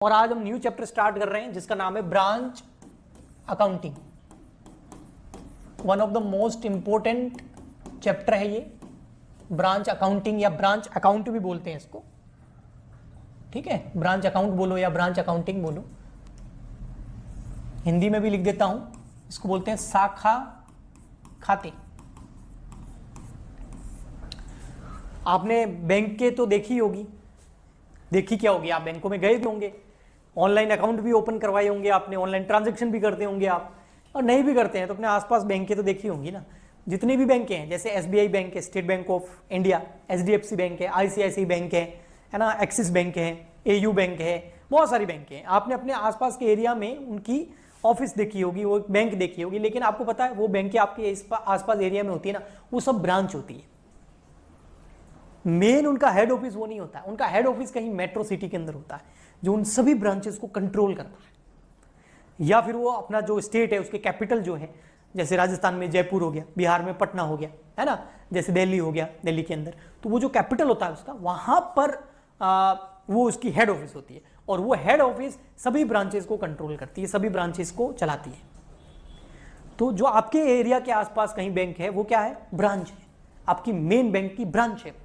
और आज हम न्यू चैप्टर स्टार्ट कर रहे हैं जिसका नाम है branch accounting. One of the most important chapter है ये, ब्रांच अकाउंटिंग या ब्रांच अकाउंट भी बोलते हैं इसको, ठीक है। ब्रांच अकाउंट बोलो या ब्रांच अकाउंटिंग बोलो, हिंदी में भी लिख देता हूं, इसको बोलते हैं शाखा खाते। आपने बैंक के तो देखी होगी, देखी क्या होगी, आप बैंकों में गए भी होंगे, ऑनलाइन अकाउंट भी ओपन करवाए होंगे आपने, ऑनलाइन ट्रांजैक्शन भी करते होंगे आप, और नहीं भी करते हैं तो अपने आसपास बैंक के तो देखी होंगी ना। जितने भी बैंक हैं, जैसे एसबीआई बैंक है, state bank of India, HDFC bank है, आईसीआईसीआई बैंक है ना, एक्सिस बैंक है, एयू बैंक है, बहुत सारी बैंक हैं। आपने अपने आसपास के एरिया में उनकी ऑफिस देखी होगी, वो बैंक देखी होगी, लेकिन आपको पता है वो बैंक आपके आसपास एरिया में होती है ना, वो सब ब्रांच होती है। मेन उनका हेड ऑफिस वो नहीं होता है, उनका हेड ऑफिस कहीं मेट्रो सिटी के अंदर होता है जो उन सभी ब्रांचेस को कंट्रोल करता है, या फिर वो अपना जो स्टेट है उसके कैपिटल जो है, जैसे राजस्थान में जयपुर हो गया, बिहार में पटना हो गया, है ना, जैसे दिल्ली हो गया, दिल्ली के अंदर, तो वो जो कैपिटल होता है उसका, वहां पर वो उसकी हेड ऑफिस होती है, और वो हेड ऑफिस सभी ब्रांचेस को कंट्रोल करती है, सभी ब्रांचेस को चलाती है। तो जो आपके एरिया के आसपास कहीं बैंक है वो क्या है, ब्रांच है, आपकी मेन बैंक की ब्रांच है,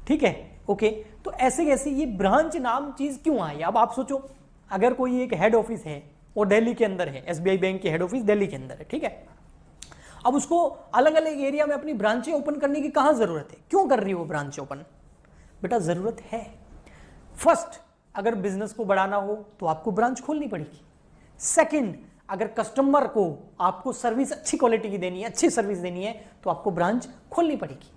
ठीक है, ओके। तो ऐसे कैसे ये ब्रांच नाम चीज क्यों आई? अब आप सोचो, अगर कोई एक हेड ऑफिस है और दिल्ली के अंदर है, एसबीआई बैंक की हेड ऑफिस दिल्ली के अंदर है, ठीक है, अब उसको अलग अलग एरिया में अपनी ब्रांचें ओपन करने की कहां जरूरत है, क्यों कर रही है वो ब्रांच ओपन? बेटा जरूरत है, फर्स्ट अगर बिजनेस को बढ़ाना हो तो आपको ब्रांच खोलनी पड़ेगी। सेकंड, अगर कस्टमर को आपको सर्विस अच्छी क्वालिटी की देनी है, अच्छी सर्विस देनी है, तो आपको ब्रांच खोलनी पड़ेगी।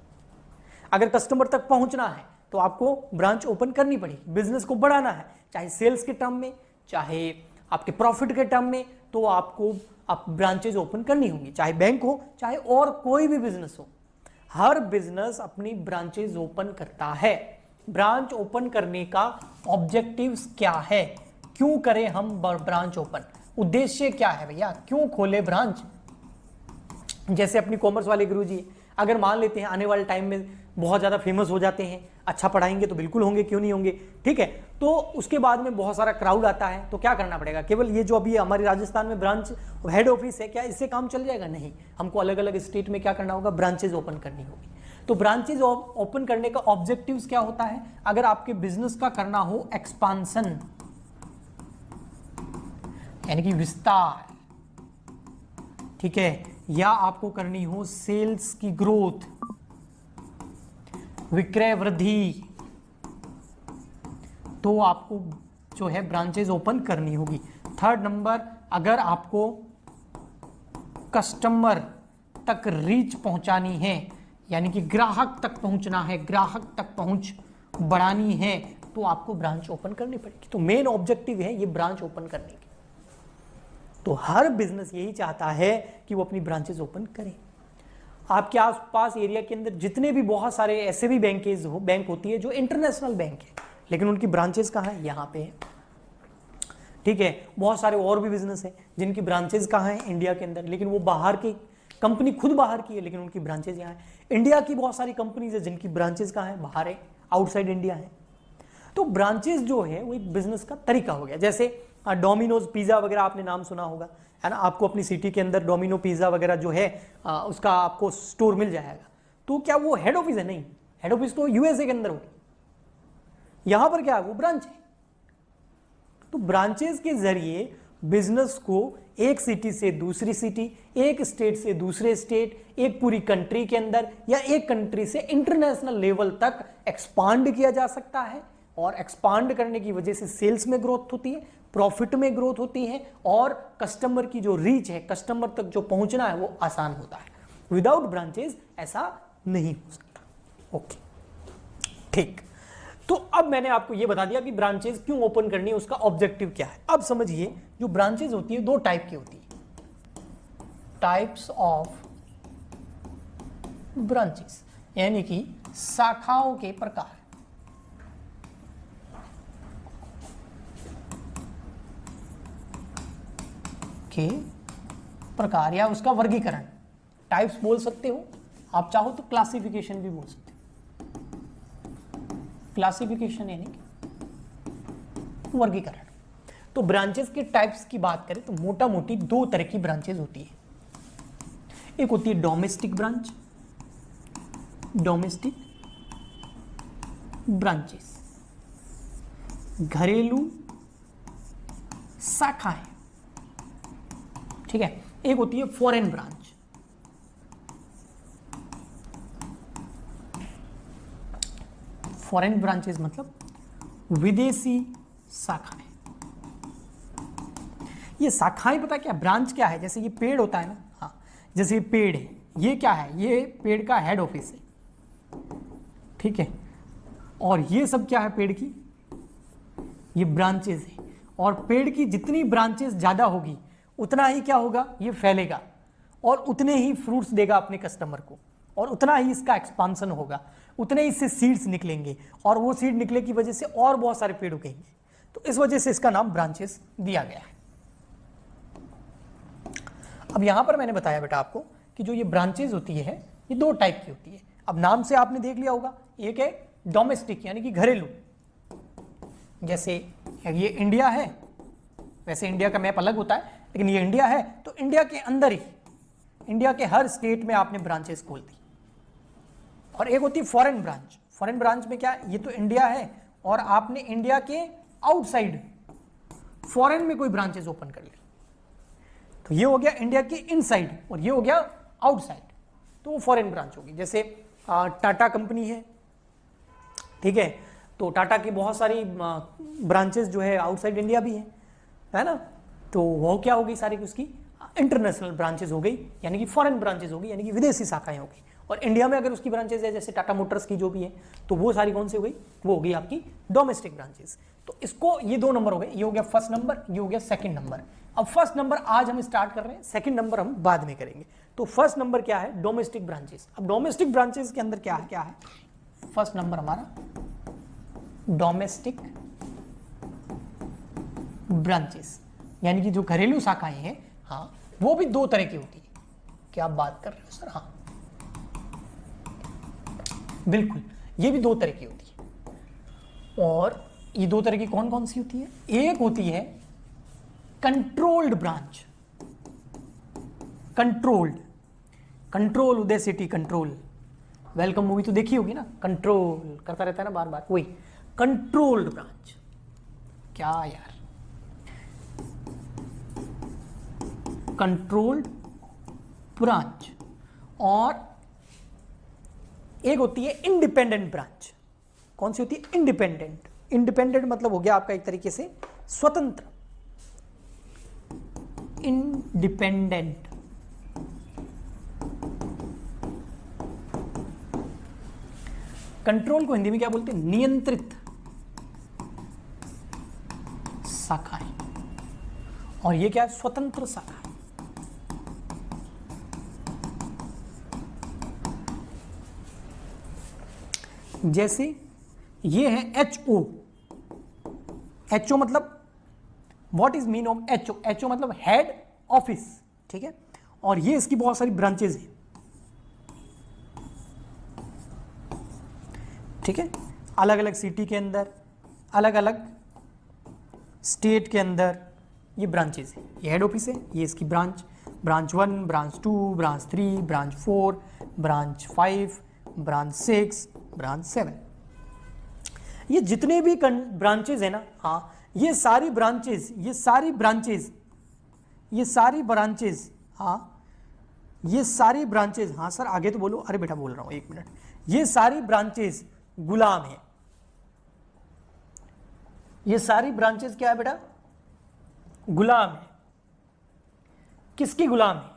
अगर कस्टमर तक पहुंचना है तो आपको ब्रांच ओपन करनी पड़ेगी। बिजनेस को बढ़ाना है, चाहे सेल्स के टर्म में, चाहे आपके प्रॉफिट के टर्म में, तो आपको आप ब्रांचेज ओपन करनी होंगी, चाहे बैंक हो चाहे और कोई भी बिजनेस हो। हर बिजनेस अपनी ब्रांचेज ओपन करता है। ब्रांच ओपन करने का ऑब्जेक्टिव्स क्या है, क्यों करें हम ब्रांच ओपन, उद्देश्य क्या है भैया, क्यों खोले ब्रांच? जैसे अपनी कॉमर्स वाले गुरुजी, अगर मान लेते हैं आने वाले टाइम में बहुत ज़्यादा फेमस हो जाते हैं, अच्छा पढ़ाएंगे तो बिल्कुल होंगे, क्यों नहीं होंगे, ठीक है, तो उसके बाद में बहुत सारा क्राउड आता है, तो क्या करना पड़ेगा? केवल ये जो अभी हमारी राजस्थान में ब्रांच हेड ऑफिस है, क्या इससे काम चल जाएगा? नहीं, हमको अलग अलग स्टेट में क्या करना होगा, ब्रांचेज ओपन करनी होगी। तो ब्रांचेज ओपन करने का ऑब्जेक्टिव्स क्या होता है? अगर आपके बिजनेस का करना हो एक्सपांसन, यानी कि विस्तार, ठीक है, या आपको करनी हो सेल्स की ग्रोथ, विक्रय वृद्धि, तो आपको जो है ब्रांचेज ओपन करनी होगी। थर्ड नंबर, अगर आपको कस्टमर तक रीच पहुंचानी है, यानी कि ग्राहक तक पहुंचना है, ग्राहक तक पहुंच बढ़ानी है, तो आपको ब्रांच ओपन करनी पड़ेगी। तो मेन ऑब्जेक्टिव है ये ब्रांच ओपन करने की। तो हर बिजनेस यही चाहता है कि वो अपनी ब्रांचेज ओपन करे। आपके आसपास एरिया के अंदर जितने भी बहुत सारे ऐसे भी बैंक होती है जो इंटरनेशनल बैंक है, लेकिन उनकी ब्रांचेज कहाँ है? यहाँ पे है, ठीक है। बहुत सारे और भी बिजनेस है जिनकी ब्रांचेज कहाँ है? इंडिया के अंदर, लेकिन वो बाहर की कंपनी, खुद बाहर की है, लेकिन उनकी ब्रांचेज यहाँ है। इंडिया की बहुत सारी कंपनीज है जिनकी ब्रांचेज कहाँ है? बाहर है, आउटसाइड इंडिया है। तो ब्रांचेज जो है वो एक बिजनेस का तरीका हो गया। जैसे डोमिनोज पिज्जा वगैरह आपने नाम सुना होगा, है ना, आपको अपनी सिटी के अंदर डोमिनो पिज्जा वगैरह जो है उसका आपको स्टोर मिल जाएगा। तो क्या वो हेड ऑफिस है? नहीं, हेड ऑफिस तो यूएसए के अंदर होगी, यहां पर क्या है, वो ब्रांच है। तो ब्रांचेस के जरिए बिजनेस को एक सिटी से दूसरी सिटी, एक स्टेट से दूसरे स्टेट, एक पूरी कंट्री के अंदर, या एक कंट्री से इंटरनेशनल लेवल तक एक्सपांड किया जा सकता है। और एक्सपांड करने की वजह से सेल्स में ग्रोथ होती है, प्रॉफिट में ग्रोथ होती है, और कस्टमर की जो रीच है, कस्टमर तक जो पहुंचना है, वो आसान होता है। विदाउट ब्रांचेस ऐसा नहीं हो सकता। ओके, ठीक। तो अब मैंने आपको यह बता दिया कि ब्रांचेस क्यों ओपन करनी है, उसका ऑब्जेक्टिव क्या है। अब समझिए, जो ब्रांचेस होती है दो टाइप की होती है, टाइप्स ऑफ ब्रांचेस, यानी कि शाखाओं के प्रकार। के प्रकार या उसका वर्गीकरण, टाइप्स बोल सकते हो आप, चाहो तो क्लासिफिकेशन भी बोल सकते हो। क्लासिफिकेशन यानी कि वर्गीकरण। तो ब्रांचेस के टाइप्स की बात करें तो मोटा मोटी दो तरह की ब्रांचेस होती है। एक होती है डोमेस्टिक ब्रांच, डोमेस्टिक ब्रांचेस, घरेलू शाखाएं, ठीक है। एक होती है फॉरेन ब्रांच, फॉरेन ब्रांचेस मतलब विदेशी शाखाएं। ये शाखाएं पता क्या, ब्रांच क्या है, जैसे ये पेड़ होता है ना, हाँ, जैसे ये पेड़ है, ये क्या है, ये पेड़ का हेड ऑफिस है, ठीक है। और ये सब क्या है, पेड़ की ये ब्रांचेस है। और पेड़ की जितनी ब्रांचेस ज्यादा होगी उतना ही क्या होगा, ये फैलेगा और उतने ही फ्रूट्स देगा अपने कस्टमर को, और उतना ही इसका एक्सपांसन होगा, उतने ही इससे सीड्स निकलेंगे, और वो सीड निकले की वजह से और बहुत सारे पेड़ उगेंगे। तो इस वजह से इसका नाम ब्रांचेस दिया गया है। अब यहां पर मैंने बताया बेटा आपको कि जो ये ब्रांचेस होती है ये दो टाइप की होती है। अब नाम से आपने देख लिया होगा, एक है डोमेस्टिक यानी कि घरेलू, जैसे ये इंडिया है, वैसे इंडिया का मैप अलग होता है लेकिन ये इंडिया है, तो इंडिया के अंदर ही, इंडिया के हर स्टेट में आपने ब्रांचेस खोल दी। और एक होती है फॉरेन ब्रांच, फॉरेन ब्रांच में क्या, ये तो इंडिया है और आपने इंडिया के आउटसाइड फॉरेन में कोई ब्रांचेस ओपन कर ली, तो ये हो गया इंडिया के इनसाइड और ये हो गया आउटसाइड, तो वो फॉरेन ब्रांच होगी। जैसे टाटा कंपनी है, ठीक है, तो टाटा की बहुत सारी ब्रांचेस जो है आउटसाइड इंडिया भी है ना, तो वो क्या होगी, सारी उसकी इंटरनेशनल ब्रांचेस हो गई, यानी कि फॉरेन ब्रांचेस होगी, यानी कि विदेशी शाखाएं होगी। और इंडिया में अगर उसकी ब्रांचेस है, जैसे टाटा मोटर्स की जो भी है, तो वो सारी कौन सी हो गई, वो हो गई आपकी डोमेस्टिक ब्रांचेस। तो इसको ये दो नंबर हो गए, ये हो गया फर्स्ट नंबर, ये हो गया सेकंड नंबर। अब फर्स्ट नंबर आज हम स्टार्ट कर रहे हैं, सेकंड नंबर हम बाद में करेंगे। तो फर्स्ट नंबर क्या है, डोमेस्टिक ब्रांचेस। अब डोमेस्टिक ब्रांचेस के अंदर क्या है, फर्स्ट नंबर हमारा डोमेस्टिक ब्रांचेस, यानी कि जो घरेलू शाखाएं हैं, हाँ, वो भी दो तरह की होती है। क्या आप बात कर रहे हो सर, हाँ बिल्कुल, ये भी दो तरह की होती है। और ये दो तरह की कौन कौन सी होती है, एक होती है कंट्रोल्ड ब्रांच, कंट्रोल उदय सिटी कंट्रोल, वेलकम मूवी तो देखी होगी ना, कंट्रोल करता रहता है ना बार बार, वही कंट्रोल्ड ब्रांच। क्या यार, कंट्रोल्ड ब्रांच। और एक होती है इंडिपेंडेंट ब्रांच। कौन सी होती है, इंडिपेंडेंट। इंडिपेंडेंट मतलब हो गया आपका एक तरीके से स्वतंत्र, इंडिपेंडेंट। कंट्रोल को हिंदी में क्या बोलते हैं, नियंत्रित शाखाएं, और ये क्या है, स्वतंत्र शाखाएं। जैसे ये है एचओ, एचओ मतलब what is mean of HO, HO मतलब हेड ऑफिस, ठीक है। और ये इसकी बहुत सारी ब्रांचेज हैं, ठीक है, अलग अलग सिटी के अंदर, अलग अलग स्टेट के अंदर ये ब्रांचेज है। ये हेड ऑफिस है, ये इसकी branch, branch 1, branch 2, branch 3, branch 4, branch 5, branch 6, branch 7। ये जितने भी ब्रांचेज है ना, हाँ, ये सारी ब्रांचेज, ये सारी ब्रांचेज, ये सारी ब्रांचेज, हाँ, ये सारी ब्रांचेज, हाँ सर आगे तो बोलो, अरे बेटा बोल रहा हूं, एक मिनट। ये सारी ब्रांचेज गुलाम है, ये सारी ब्रांचेज क्या है बेटा, गुलाम है। किसकी गुलाम है,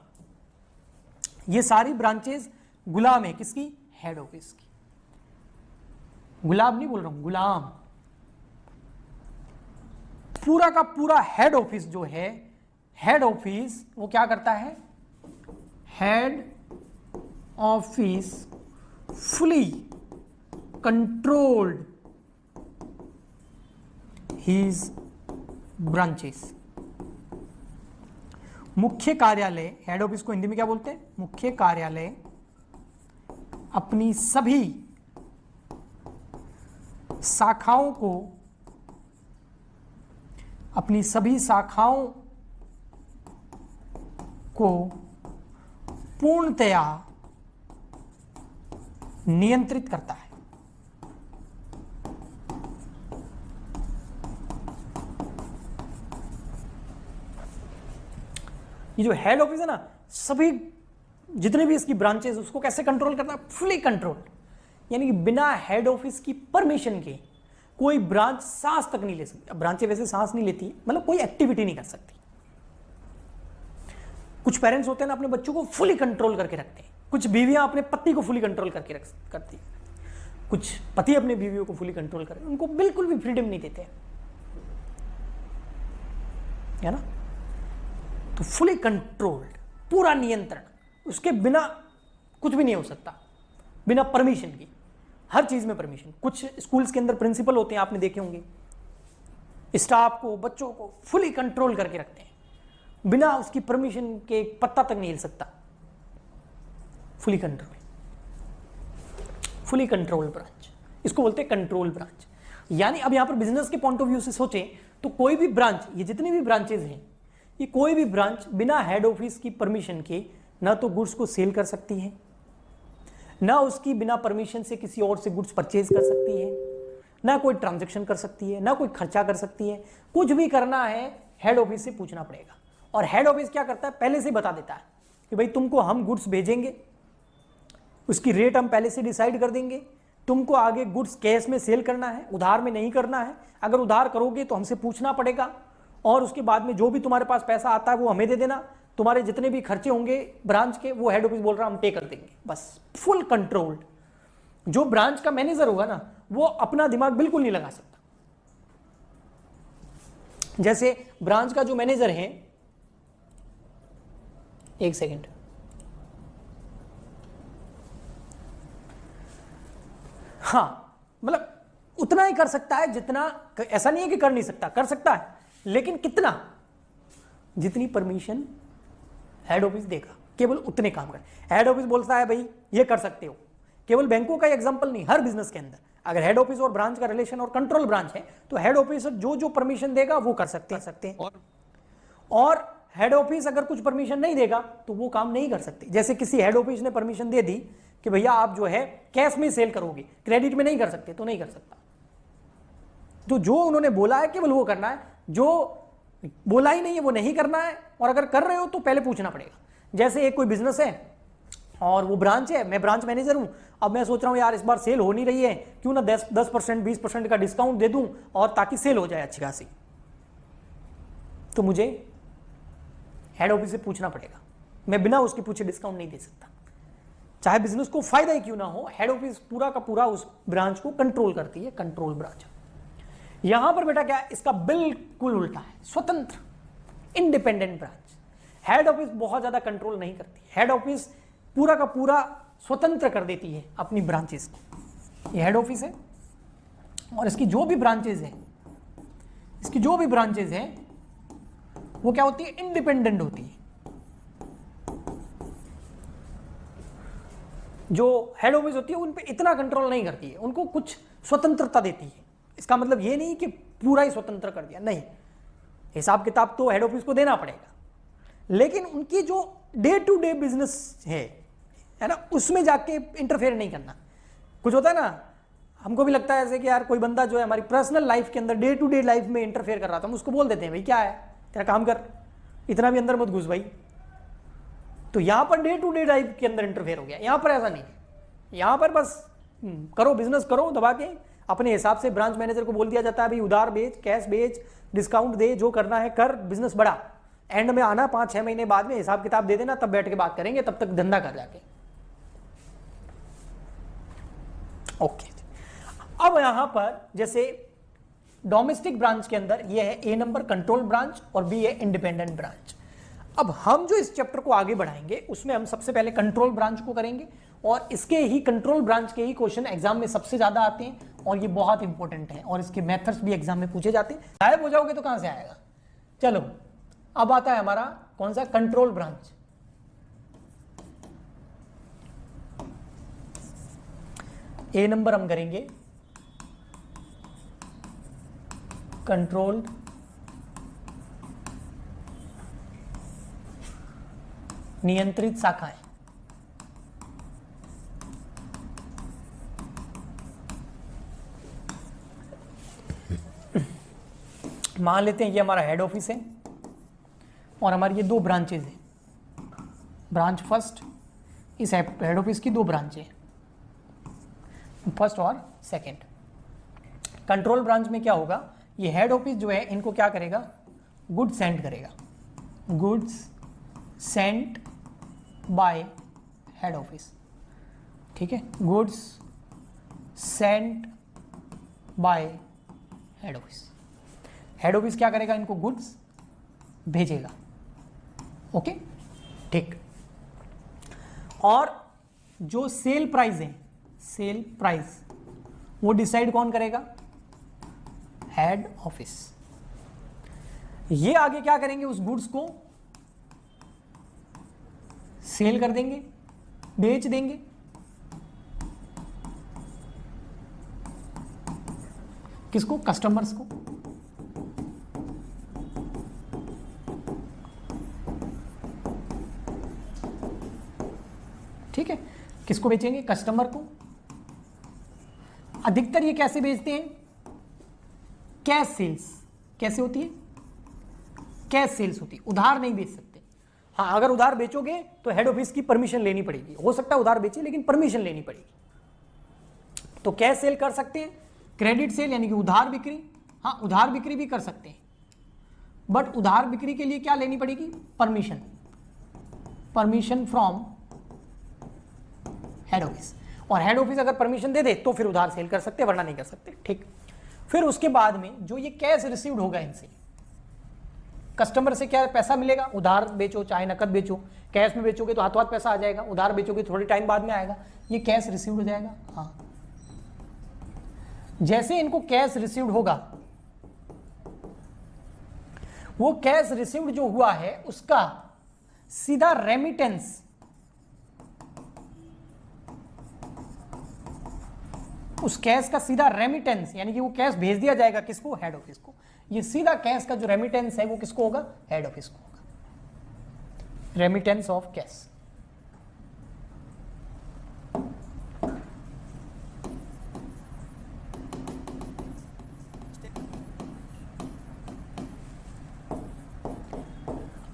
ये सारी ब्रांचेज गुलाम है किसकी, हेड ऑफिस की। गुलाम नहीं बोल रहा हूं, गुलाम। पूरा का पूरा हेड ऑफिस जो है, हेड ऑफिस वो क्या करता है, head office fully controlled his branches. मुख्य कार्यालय, हेड ऑफिस को हिंदी में क्या बोलते हैं, मुख्य कार्यालय, अपनी सभी शाखाओं को अपनी सभी शाखाओं को पूर्णतया नियंत्रित करता है। ये जो हेड ऑफिस है ना, सभी जितने भी इसकी ब्रांचेस उसको कैसे कंट्रोल करता है? फुली कंट्रोल, यानी कि बिना हेड ऑफिस की परमिशन के कोई ब्रांच सांस तक नहीं ले सकती। अब ब्रांचें वैसे सांस नहीं लेती, मतलब कोई एक्टिविटी नहीं कर सकती। कुछ पेरेंट्स होते हैं ना, अपने बच्चों को फुली कंट्रोल करके रखते हैं। कुछ बीवियां अपने पति को फुली कंट्रोल करके करती है, कुछ पति अपने बीवियों को फुली कंट्रोल करते हैं, उनको बिल्कुल भी फ्रीडम नहीं देते, है ना। तो फुली कंट्रोल्ड, पूरा नियंत्रण, उसके बिना कुछ भी नहीं हो सकता, बिना परमिशन की। हर चीज में परमिशन। कुछ स्कूल्स के अंदर प्रिंसिपल होते हैं, आपने देखे होंगे, स्टाफ को, बच्चों को फुली कंट्रोल करके रखते हैं, बिना उसकी परमिशन के एक पत्ता तक नहीं हिल सकता। Fully control, fully control branch, इसको बोलते हैं कंट्रोल ब्रांच। यानी अब यहां पर बिजनेस के पॉइंट ऑफ व्यू से सोचें तो कोई भी ब्रांच, ये जितनी भी ब्रांचेज हैं, ये कोई भी ब्रांच बिना हेड ऑफिस की परमिशन के ना तो गुड्स को सेल कर सकती है, ना उसकी बिना परमिशन से किसी और से गुड्स परचेज कर सकती है, ना कोई ट्रांजैक्शन कर सकती है, ना कोई खर्चा कर सकती है। कुछ भी करना है हेड ऑफिस से पूछना पड़ेगा। और हेड ऑफिस क्या करता है? पहले से बता देता है कि भाई तुमको हम गुड्स भेजेंगे, उसकी रेट हम पहले से डिसाइड कर देंगे, तुमको आगे गुड्स कैश में सेल करना है, उधार में नहीं करना है। अगर उधार करोगे तो हमसे पूछना पड़ेगा, और उसके बाद में जो भी तुम्हारे पास पैसा आता है वो हमें दे देना। तुम्हारे जितने भी खर्चे होंगे ब्रांच के, वो हेड ऑफिस बोल रहा हम पे कर देंगे। बस फुल कंट्रोल्ड। जो ब्रांच का मैनेजर होगा ना, वो अपना दिमाग बिल्कुल नहीं लगा सकता। जैसे ब्रांच का जो मैनेजर है, एक सेकेंड, हाँ, मतलब उतना ही कर सकता है जितना, ऐसा नहीं है कि कर नहीं सकता, कर सकता है, लेकिन कितना? जितनी परमिशन हेड ऑफिस देगा, केवल उतने काम कर। हेड ऑफिस बोलता है भाई ये कर सकते हो। केवल बैंकों का एग्जांपल नहीं, हर बिजनेस के अंदर अगर हेड ऑफिस और ब्रांच का रिलेशन और कंट्रोल ब्रांच है, तो हेड ऑफिस जो जो परमिशन देगा वो कर सकते हैं। और हेड ऑफिस अगर कुछ परमिशन नहीं देगा तो वो काम नहीं कर सकते। जैसे किसी हेड ऑफिस ने परमिशन दे दी कि भैया आप जो है कैश में सेल करोगे, क्रेडिट में नहीं कर सकते, तो नहीं कर सकता। तो जो उन्होंने बोला है केवल वो करना है, जो बोला ही नहीं है वो नहीं करना है। और अगर कर रहे हो तो पहले पूछना पड़ेगा। जैसे एक कोई बिजनेस है और वो ब्रांच है, मैं ब्रांच मैनेजर हूं, अब मैं सोच रहा हूं यार इस बार सेल हो नहीं रही है, क्यों ना 10% 20% का डिस्काउंट दे दूं और ताकि सेल हो जाए अच्छी खासी। तो मुझे हेड ऑफिस से पूछना पड़ेगा, मैं बिना उसके पूछे डिस्काउंट नहीं दे सकता। चाहे बिजनेस को फायदा ही क्यों ना हो, हेड ऑफिस पूरा का पूरा उस ब्रांच को कंट्रोल करती है, कंट्रोल ब्रांच। यहां पर बेटा क्या है, इसका बिल्कुल उल्टा है, स्वतंत्र इंडिपेंडेंट ब्रांच। हेड ऑफिस बहुत ज्यादा कंट्रोल नहीं करती, हेड ऑफिस पूरा का पूरा स्वतंत्र कर देती है अपनी ब्रांचेस को। ये हेड ऑफिस है और इसकी जो भी ब्रांचेस हैं, इसकी जो भी ब्रांचेस हैं वो क्या होती है? इंडिपेंडेंट होती है। जो हेड ऑफिस होती है उन पे इतना कंट्रोल नहीं करती है, उनको कुछ स्वतंत्रता देती है। इसका मतलब ये नहीं कि पूरा ही स्वतंत्र कर दिया, नहीं, हिसाब किताब तो हेड ऑफिस को देना पड़ेगा, लेकिन उनकी जो डे टू डे बिजनेस है ना, उसमें जाके इंटरफेयर नहीं करना। कुछ होता है ना, हमको भी लगता है ऐसे कि यार कोई बंदा जो है हमारी पर्सनल लाइफ के अंदर, डे टू डे लाइफ में इंटरफेयर कर रहा था, हम उसको बोल देते हैं भाई क्या है तेरा काम कर, इतना भी अंदर मत घुस भाई। तो यहां per day to day life के अंदर इंटरफेयर हो गया, यहां पर ऐसा नहीं है। यहां पर बस करो, बिजनेस करो दबा के, अपने हिसाब से ब्रांच मैनेजर को बोल दिया जाता है भाई उधार बेच, कैश बेच, डिस्काउंट दे, जो करना है कर, बिजनेस बढ़ा। एंड में आना 5-6 महीने बाद में हिसाब किताब दे देना, तब बैठ के बात करेंगे, तब तक धंधा कर जाके। ओके, अब यहां पर जैसे डोमेस्टिक ब्रांच के अंदर ये है ए नंबर कंट्रोल ब्रांच और बी है इंडिपेंडेंट ब्रांच। अब हम जो इस चैप्टर को आगे बढ़ाएंगे उसमें हम सबसे पहले कंट्रोल ब्रांच को करेंगे, और इसके ही कंट्रोल ब्रांच के ही क्वेश्चन एग्जाम में सबसे ज्यादा आते हैं और ये बहुत इंपॉर्टेंट है, और इसके मेथड्स भी एग्जाम में पूछे जाते हैं। गायब हो जाओगे तो कहां से आएगा। चलो अब आता है हमारा कौन सा? Control branch. ए नंबर हम करेंगे कंट्रोल्ड नियंत्रित शाखाएं। मान लेते हैं ये हमारा हेड ऑफिस है और हमारी ये दो ब्रांचेज हैं, ब्रांच फर्स्ट, इस हेड ऑफिस की दो ब्रांचें हैं, फर्स्ट और सेकंड। कंट्रोल ब्रांच में क्या होगा, ये हेड ऑफिस जो है इनको क्या करेगा, गुड्स सेंड करेगा, goods sent by head office, ठीक है, goods sent by head office. Head office क्या करेगा, इनको गुड्स भेजेगा, ओके, ठीक। और जो सेल प्राइस है, सेल प्राइस वो डिसाइड कौन करेगा, हेड ऑफिस। ये आगे क्या करेंगे, उस गुड्स को सेल कर देंगे, बेच देंगे। किसको, कस्टमर्स को। ठीक है, किसको बेचेंगे, कस्टमर को। अधिकतर ये कैसे बेचते हैं, कैश सेल्स। कैसे होती है, कैश सेल्स होती है, उधार नहीं बेच सकते। हाँ, अगर उधार बेचोगे तो हेड ऑफिस की परमिशन लेनी पड़ेगी, हो सकता है उधार बेचे लेकिन परमिशन लेनी पड़ेगी। तो कैश सेल कर सकते हैं, क्रेडिट सेल यानी कि उधार बिक्री, हाँ उधार बिक्री भी कर सकते हैं, बट उधार बिक्री के लिए क्या लेनी पड़ेगी, permission, permission from head office. और हेड ऑफिस अगर परमिशन दे दे तो फिर उधार सेल कर सकते, वरना नहीं कर सकते, ठीक। फिर उसके बाद में जो ये कैश रिसीव्ड होगा इनसे, कस्टमर से क्या पैसा मिलेगा, उधार बेचो चाहे नकद बेचो, कैश में बेचोगे तो हाथों हाथ पैसा आ जाएगा, उधार बेचोगे थोड़े टाइम बाद में आएगा, ये कैश रिसीव्ड हो जाएगा। हाँ, जैसे इनको कैश रिसीव्ड होगा, वो कैश रिसीव्ड जो हुआ है उसका सीधा रेमिटेंस, उस कैश का सीधा रेमिटेंस यानी कि वो कैश भेज दिया जाएगा किसको, हेड ऑफिस को। ये सीधा कैश का जो रेमिटेंस है वो किसको होगा, हेड ऑफिस को होगा, रेमिटेंस ऑफ कैश।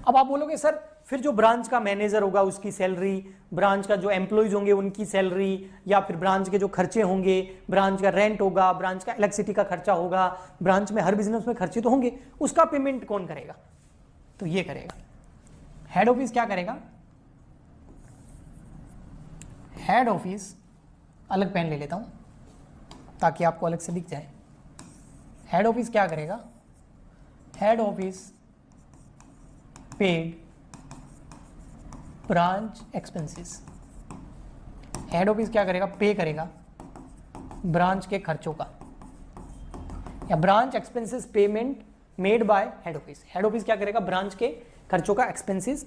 अब आप बोलोगे सर फिर जो ब्रांच का मैनेजर होगा उसकी सैलरी, ब्रांच का जो एम्प्लॉइज होंगे उनकी सैलरी, या फिर ब्रांच के जो खर्चे होंगे, ब्रांच का रेंट होगा, ब्रांच का इलेक्ट्रिसिटी का खर्चा होगा, ब्रांच में हर बिजनेस में खर्चे तो होंगे, उसका पेमेंट कौन करेगा, तो ये करेगा हेड ऑफिस। क्या करेगा, हेड ऑफिस, अलग पेन ले लेता हूं ताकि आपको अलग से दिख जाए। हेड ऑफिस क्या करेगा, head office paid branch expenses. Head office क्या करेगा, पे करेगा ब्रांच के खर्चों का, या branch expenses payment made by head office. Head office क्या करेगा, ब्रांच के खर्चों का एक्सपेंसेस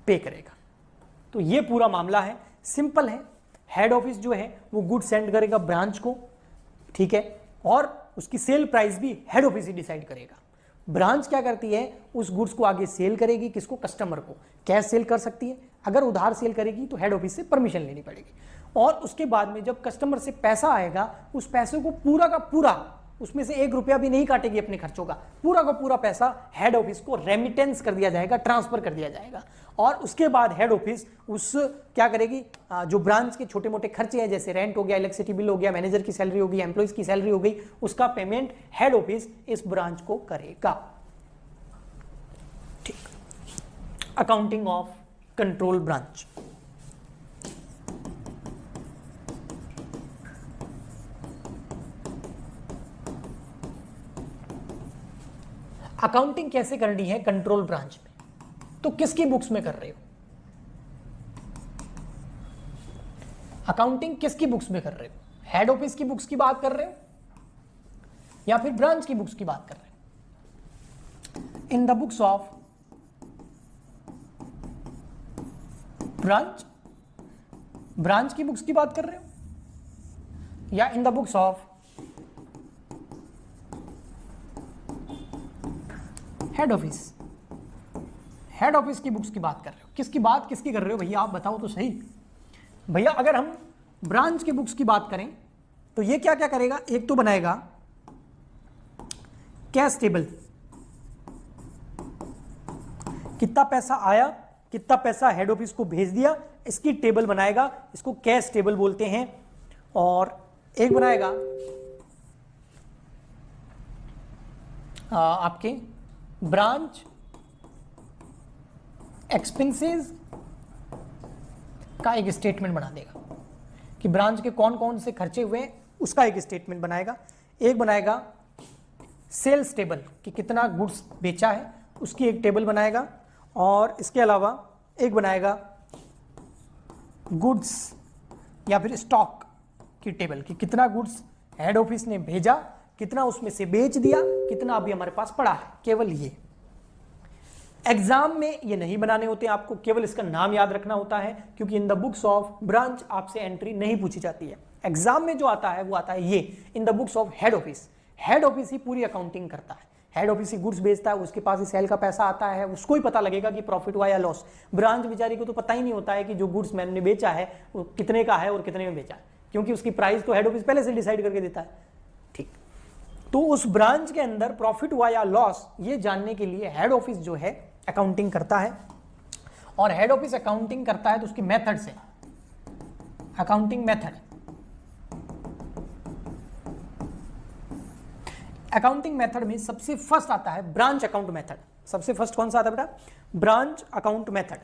पे करेगा। तो ये पूरा मामला है, सिंपल है। हेड ऑफिस जो है वो गुड सेंड करेगा ब्रांच को, ठीक है, और उसकी सेल प्राइस भी हेड ऑफिस ही डिसाइड करेगा। ब्रांच क्या करती है, उस गुड्स को आगे सेल करेगी, किसको, कस्टमर को। कैश सेल कर सकती है, अगर उधार सेल करेगी तो हेड ऑफिस से परमिशन लेनी पड़ेगी। और उसके बाद में जब कस्टमर से पैसा आएगा, उस पैसे को पूरा का पूरा, उसमें से 1 रुपया भी नहीं काटेगी अपने खर्चों का, पूरा का पूरा पैसा हेड ऑफिस को रेमिटेंस कर दिया जाएगा, ट्रांसफर कर दिया जाएगा। और उसके बाद हेड ऑफिस उस क्या करेगी, जो ब्रांच के छोटे मोटे खर्चे हैं जैसे रेंट हो गया, इलेक्ट्रिसिटी बिल हो गया, मैनेजर की सैलरी हो गई, एम्प्लॉइज की सैलरी हो गई, उसका पेमेंट हेड ऑफिस इस ब्रांच को करेगा। ठीक, accounting of control branch. Accounting कैसे करनी है कंट्रोल ब्रांच में, तो किसकी बुक्स में कर रहे हो, अकाउंटिंग किसकी बुक्स में कर रहे हो, हेड ऑफिस की बुक्स की बात कर रहे हो या फिर ब्रांच की बुक्स की बात कर रहे हो। इन the books of branch, branch की बुक्स की बात कर रहे हो या इन the books of head office, head office की बुक्स की बात कर रहे हो, किसकी कर रहे हो भैया, आप बताओ तो सही। भैया अगर हम ब्रांच की बुक्स की बात करें तो ये क्या क्या करेगा, एक तो बनाएगा कैश टेबल, कितना पैसा आया, कितना पैसा हेड ऑफिस को भेज दिया, इसकी टेबल बनाएगा, इसको कैश टेबल बोलते हैं। और एक बनाएगा आपके ब्रांच एक्सपेंसेस का एक स्टेटमेंट बना देगा कि ब्रांच के कौन कौन से खर्चे हुए हैं, उसका एक स्टेटमेंट बनाएगा। एक बनाएगा सेल्स टेबल कि कितना गुड्स बेचा है, उसकी एक टेबल बनाएगा। और इसके अलावा एक बनाएगा गुड्स या फिर स्टॉक की टेबल कि कितना गुड्स हेड ऑफिस ने भेजा, कितना उसमें से बेच दिया, कितना अभी हमारे पास पड़ा है। केवल ये एग्जाम में ये नहीं बनाने होते आपको, केवल इसका नाम याद रखना होता है, क्योंकि इन द बुक्स ऑफ ब्रांच आपसे एंट्री नहीं पूछी जाती है। एग्जाम में जो आता है वो आता है ये in the books of head office. Head office ही पूरी अकाउंटिंग करता है, हेड ऑफिस ही गुड्स बेचता है, उसके पास ही सेल का पैसा आता है, उसको ही पता लगेगा कि प्रॉफिट हुआ या लॉस। ब्रांच बेचारी को तो पता ही नहीं होता है कि जो गुड्स मैंने बेचा है वो कितने का है और कितने में बेचा है, क्योंकि उसकी प्राइस तो हेड ऑफिस पहले से डिसाइड करके देता है। ठीक, तो उस ब्रांच के अंदर प्रॉफिट हुआ या लॉस ये जानने के लिए हेड ऑफिस जो है अकाउंटिंग करता है। और हेड ऑफिस अकाउंटिंग करता है तो उसकी मेथड से, अकाउंटिंग मेथड, अकाउंटिंग मेथड में सबसे फर्स्ट आता है ब्रांच अकाउंट मेथड। सबसे फर्स्ट कौन सा आता है बेटा, branch account method.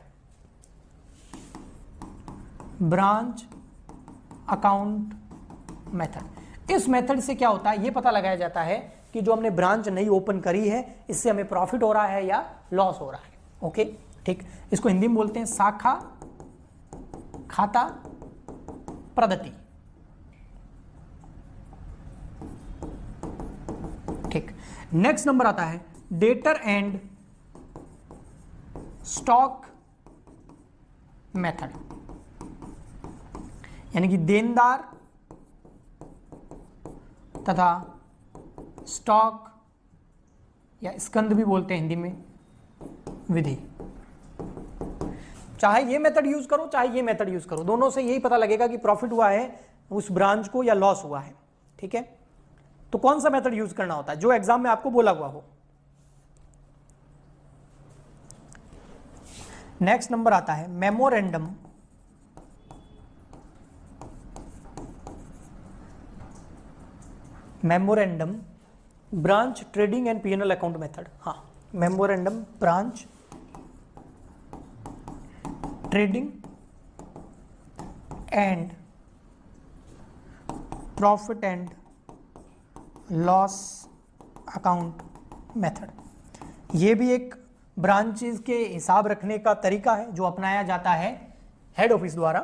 Branch account method, इस मेथड से क्या होता है ये पता लगाया जाता है कि जो हमने ब्रांच नई ओपन करी है इससे हमें प्रॉफिट हो रहा है या लॉस हो रहा है। ओके ठीक, इसको हिंदी में बोलते हैं शाखा खाता पद्धति। ठीक, नेक्स्ट नंबर आता है डेटर एंड स्टॉक मेथड, यानी कि देनदार तथा स्टॉक या स्कंद भी बोलते हैं हिंदी में विधि। चाहे ये मेथड यूज करो चाहे ये मेथड यूज करो, दोनों से यही पता लगेगा कि प्रॉफिट हुआ है उस ब्रांच को या लॉस हुआ है। ठीक है, तो कौन सा मेथड यूज करना होता है जो एग्जाम में आपको बोला हुआ हो। नेक्स्ट नंबर आता है memorandum branch trading and PNL account method. हाँ, memorandum branch trading and profit and loss account method, ये भी एक ब्रांचेस के हिसाब रखने का तरीका है जो अपनाया जाता है हेड ऑफिस द्वारा।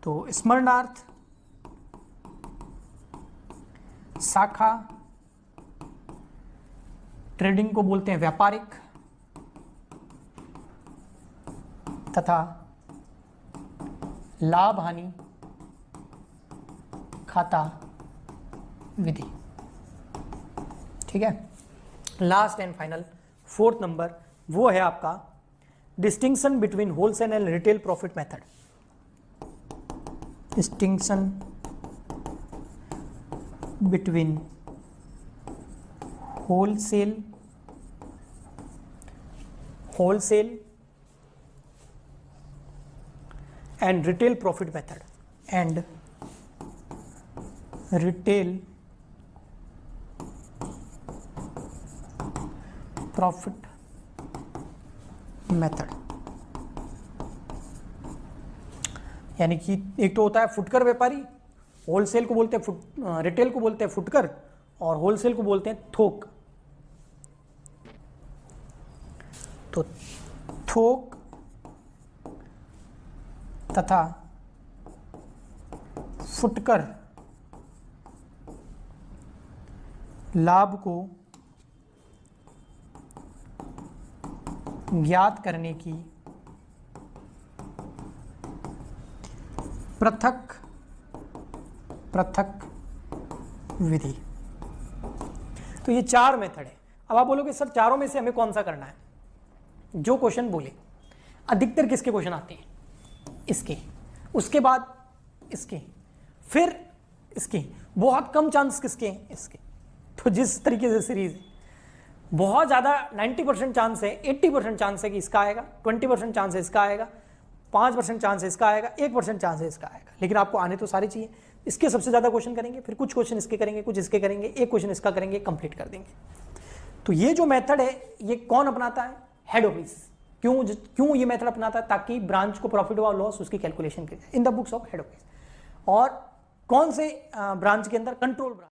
तो स्मरणार्थ, शाखा ट्रेडिंग को बोलते हैं व्यापारिक तथा लाभ हानि खाता विधि। ठीक है, last and final fourth number वो है आपका distinction between wholesale and retail profit method. Distinction between wholesale and retail profit method and retail profit method, यानी कि एक तो होता है फुटकर व्यापारी, होलसेल को बोलते हैं रिटेल को बोलते हैं फुटकर और होलसेल को बोलते हैं थोक। तो थोक तथा फुटकर लाभ को ज्ञात करने की पृथक विधि। तो ये चार मेथड है। अब आप बोलोगे सर चारों में से हमें कौन सा करना है, जो क्वेश्चन बोले, अधिकतर किसके क्वेश्चन आते हैं? इसके, उसके बाद इसके, फिर इसके, बहुत कम चांस किसके हैं? इसके। तो जिस तरीके से सीरीज है, बहुत ज़्यादा 90% चांस है, 80% चांस है कि इसका आएगा, 20% चांस है इसका आएगा, 5% चांस है इसका आएगा, 1% चांस है इसका आएगा, लेकिन आपको आने तो सारे चाहिए। इसके सबसे ज़्यादा क्वेश्चन करेंगे, फिर कुछ क्वेश्चन इसके करेंगे, कुछ इसके करेंगे, एक क्वेश्चन इसका करेंगे, कंप्लीट कर देंगे। तो ये जो मेथड है ये कौन अपनाता है? Head office. क्यों ये मेथड अपनाता है? ताकि ब्रांच को प्रॉफिट और लॉस उसकी कैलकुलेशन की जाए इन the books of head office. और कौन से ब्रांच के अंदर? Control branch.